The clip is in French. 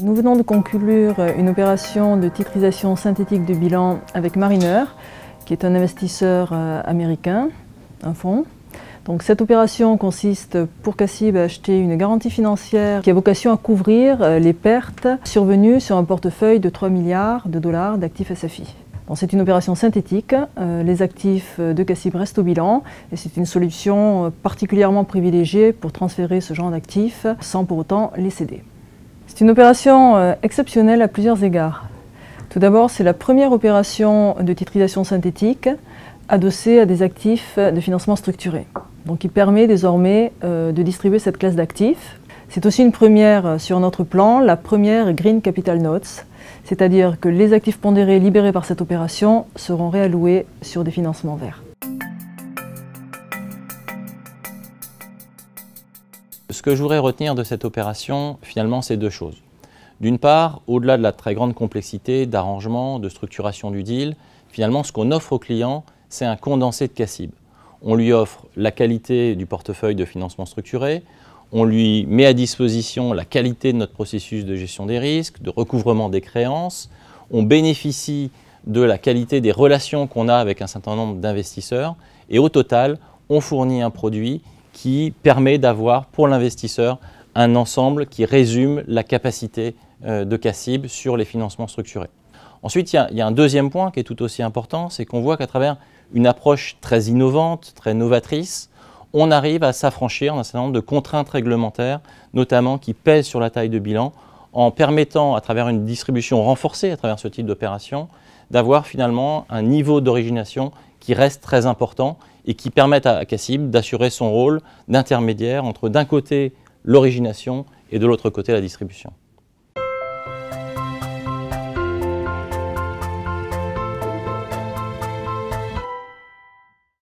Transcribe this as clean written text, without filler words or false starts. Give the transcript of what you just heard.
Nous venons de conclure une opération de titrisation synthétique de bilan avec Mariner, qui est un investisseur américain, un fonds. Donc, cette opération consiste pour CACIB à acheter une garantie financière qui a vocation à couvrir les pertes survenues sur un portefeuille de 3 milliards de dollars d'actifs SFI. Bon, c'est une opération synthétique, les actifs de CACIB restent au bilan et c'est une solution particulièrement privilégiée pour transférer ce genre d'actifs sans pour autant les céder. C'est une opération exceptionnelle à plusieurs égards. Tout d'abord, c'est la première opération de titrisation synthétique adossée à des actifs de financement structuré. Donc, il permet désormais de distribuer cette classe d'actifs. C'est aussi une première sur notre plan, la première Green Capital Notes, c'est-à-dire que les actifs pondérés libérés par cette opération seront réalloués sur des financements verts. Ce que je voudrais retenir de cette opération, finalement, c'est deux choses. D'une part, au-delà de la très grande complexité d'arrangement, de structuration du deal, finalement, ce qu'on offre au client, c'est un condensé de CACIB. On lui offre la qualité du portefeuille de financement structuré, on lui met à disposition la qualité de notre processus de gestion des risques, de recouvrement des créances, on bénéficie de la qualité des relations qu'on a avec un certain nombre d'investisseurs et au total, on fournit un produit qui permet d'avoir pour l'investisseur un ensemble qui résume la capacité de CACIB sur les financements structurés. Ensuite, il y a un deuxième point qui est tout aussi important, c'est qu'on voit qu'à travers une approche très innovante, très novatrice, on arrive à s'affranchir d'un certain nombre de contraintes réglementaires, notamment qui pèsent sur la taille de bilan, en permettant, à travers une distribution renforcée à travers ce type d'opération, d'avoir finalement un niveau d'origination qui reste très important et qui permet à CACIB d'assurer son rôle d'intermédiaire entre d'un côté l'origination et de l'autre côté la distribution.